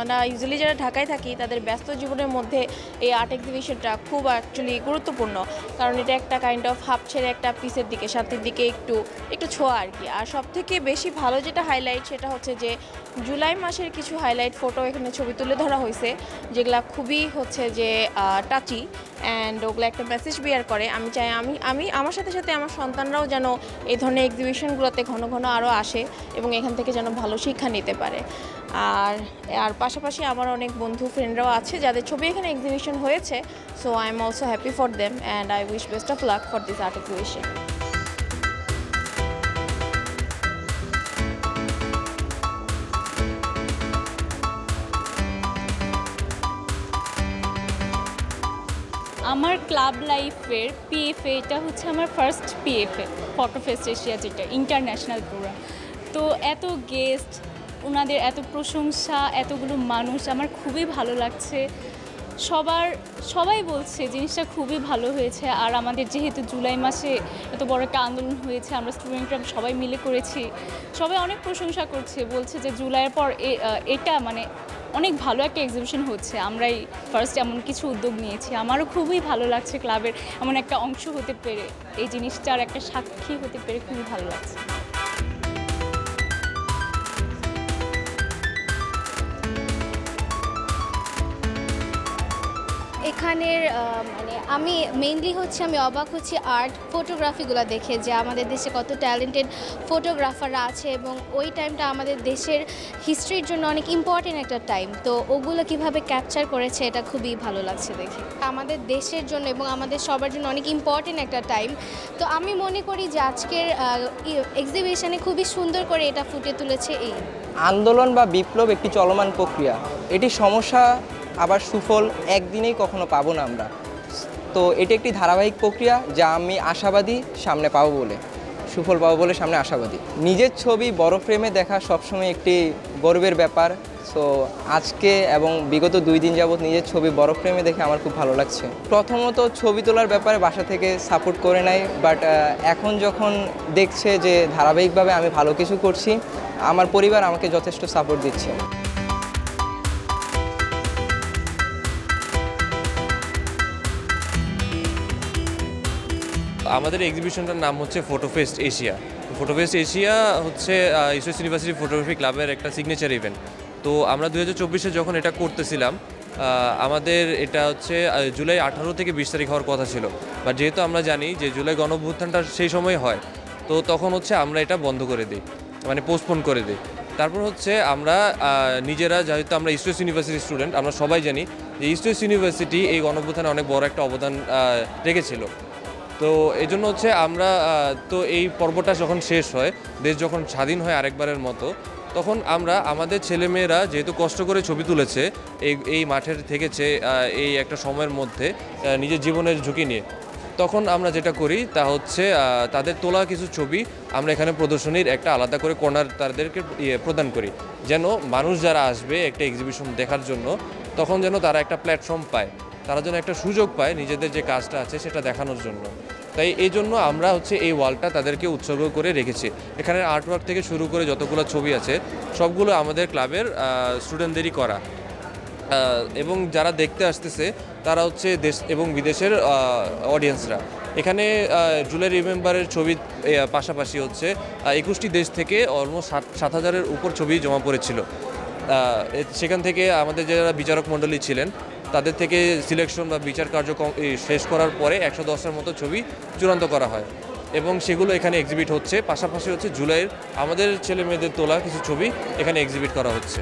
আমরা ইউজুয়ালি যারা ঢাকায় থাকি তাদের ব্যস্ত জীবনের মধ্যে এই আর্ট এক্সিবিশনটা খুব অ্যাকচুয়ালি গুরুত্বপূর্ণ, কারণ এটা একটা কাইন্ড অফ হাফ ছেড়ে একটা পিসের দিকে, শান্তির দিকে একটু ছোঁয়া আর কি। আর সবথেকে বেশি ভালো যেটা হাইলাইট সেটা হচ্ছে যে জুলাই মাসের কিছু হাইলাইট ফটো এখানে ছবি তুলে ধরা হয়েছে, যেগুলো খুবই হচ্ছে যে টাচি অ্যান্ড ওগুলো একটা মেসেজ বিয়ার করে। আমি চাই আমি আমার সাথে সাথে আমার সন্তানরাও যেন এই ধরনের এক্সিবিশনগুলোতে ঘন ঘন আরও আসে এবং এখান থেকে যেন ভালো শিক্ষা নিতে পারে। আর পাশাপাশি আমার অনেক বন্ধু ফ্রেন্ডরাও আছে যাদের ছবি এখানে এক্সিবিশন হয়েছে, so I am also happy for them and I wish best of luck for this art exhibition. আমার ক্লাব লাইফের পিএফএ, এটা হচ্ছে আমার first PFA, photo fest Asia, যেটা ইন্টারন্যাশনাল প্রোগ্রাম। তো এত গেস্ট, ওনাদের এত প্রশংসা, এতগুলো মানুষ, আমার খুবই ভালো লাগছে। সবাই বলছে জিনিসটা খুবই ভালো হয়েছে। আর আমাদের যেহেতু জুলাই মাসে এত বড় একটা আন্দোলন হয়েছে, আমরা স্টুডেন্টরা সবাই মিলে করেছি, সবাই অনেক প্রশংসা করছে, বলছে যে জুলাইয়ের পর এটা মানে অনেক ভালো একটা এক্সিবিশন হচ্ছে, আমরাই ফার্স্ট এমন কিছু উদ্যোগ নিয়েছি। আমারও খুবই ভালো লাগছে ক্লাবের এমন একটা অংশ হতে পেরে, এই জিনিসটার একটা সাক্ষী হতে পেরে খুবই ভালো লাগছে। এখানের মানে আমি মেইনলি আমি অবাক হচ্ছি আর্ট ফটোগ্রাফিগুলো দেখে, যে আমাদের দেশে কত ট্যালেন্টেড ফটোগ্রাফাররা আছে এবং ওই টাইমটা আমাদের দেশের হিস্ট্রির জন্য অনেক ইম্পর্টেন্ট একটা টাইম। তো ওগুলো কিভাবে ক্যাপচার করেছে এটা খুবই ভালো লাগছে দেখে। আমাদের দেশের জন্য এবং আমাদের সবার জন্য অনেক ইম্পর্টেন্ট একটা টাইম। তো আমি মনে করি যে আজকের এক্সিবিশনে খুবই সুন্দর করে এটা ফুটে তুলেছে। এই আন্দোলন বা বিপ্লব একটি চলমান প্রক্রিয়া, এটি সমস্যা আবার সুফল একদিনেই কখনো পাবো না আমরা। তো এটি একটি ধারাবাহিক প্রক্রিয়া, যা আমি আশাবাদী সামনে পাবো বলে, সুফল পাবো বলে সামনে আশাবাদী। নিজের ছবি বড় ফ্রেমে দেখা সবসময় একটি গর্বের ব্যাপার। সো আজকে এবং বিগত 2 দিন যাবৎ নিজের ছবি বড় ফ্রেমে দেখে আমার খুব ভালো লাগছে। প্রথমত ছবি তোলার ব্যাপারে বাসা থেকে সাপোর্ট করে নাই, বাট এখন যখন দেখছে যে ধারাবাহিকভাবে আমি ভালো কিছু করছি, আমার পরিবার আমাকে যথেষ্ট সাপোর্ট দিচ্ছে। আমাদের এক্সিবিশনটার নাম হচ্ছে photo fest Asia. Photo fest Asia হচ্ছে ইউএস ইউনিভার্সিটি ফটোগ্রাফি ক্লাবের একটা সিগনেচার ইভেন্ট। তো আমরা 2024-এ যখন এটা করতেছিলাম, আমাদের এটা হচ্ছে জুলাই 18 থেকে 20 তারিখ হওয়ার কথা ছিল, বাট যেহেতু আমরা জানি যে জুলাই গণঅভ্যুত্থানটা সেই সময় হয়, তো তখন হচ্ছে আমরা এটা বন্ধ করে দিই, মানে পোস্টপোন করে দিই। তারপর হচ্ছে আমরা নিজেরা, যেহেতু আমরা ইউএস ইউনিভার্সিটি স্টুডেন্ট, আমরা সবাই জানি যে ইউএস ইউনিভার্সিটি এই গণঅভ্যুত্থানে অনেক বড় একটা অবদান রেখেছিল। তো এই জন্য হচ্ছে আমরা তো এই পর্বটা যখন শেষ হয়, দেশ যখন স্বাধীন হয় আরেকবারের মতো, তখন আমরা আমাদের ছেলেমেয়েরা যেহেতু কষ্ট করে ছবি তুলেছে, এই মাঠের থেকেছে এই একটা সময়ের মধ্যে নিজের জীবনের ঝুঁকি নিয়ে, তখন আমরা যেটা করি তা হচ্ছে তাদের তোলা কিছু ছবি আমরা এখানে প্রদর্শনীর একটা আলাদা করে কর্নার তাদেরকে প্রদান করি, যেন মানুষ যারা আসবে একটা এক্সিবিশন দেখার জন্য, তখন যেন তারা একটা প্ল্যাটফর্ম পায়, তারা যেন একটা সুযোগ পায় নিজেদের যে কাজটা আছে সেটা দেখানোর জন্য। তাই এই জন্য আমরা হচ্ছে এই ওয়ালটা তাদেরকে উৎসর্গ করে রেখেছি। এখানে আর্টওয়ার্ক থেকে শুরু করে যতগুলো ছবি আছে সবগুলো আমাদের ক্লাবের স্টুডেন্টদেরই করা, এবং যারা দেখতে আসতেছে তারা হচ্ছে দেশ এবং বিদেশের অডিয়েন্সরা। এখানে জুলাই রিমেম্বারের ছবির পাশাপাশি হচ্ছে 21টি দেশ থেকে অলমোস্ট 7,000-এর উপর ছবি জমা পড়েছিল। সেখান থেকে আমাদের যারা বিচারক মণ্ডলী ছিলেন তাদের থেকে সিলেকশন বা বিচার কার্য শেষ করার পরে 110-এর মতো ছবি চূড়ান্ত করা হয় এবং সেগুলো এখানে এক্সিবিট হচ্ছে। পাশাপাশি হচ্ছে জুলাইয়ের আমাদের ছেলে মেয়েদের তোলা কিছু ছবি এখানে এক্সিবিট করা হচ্ছে।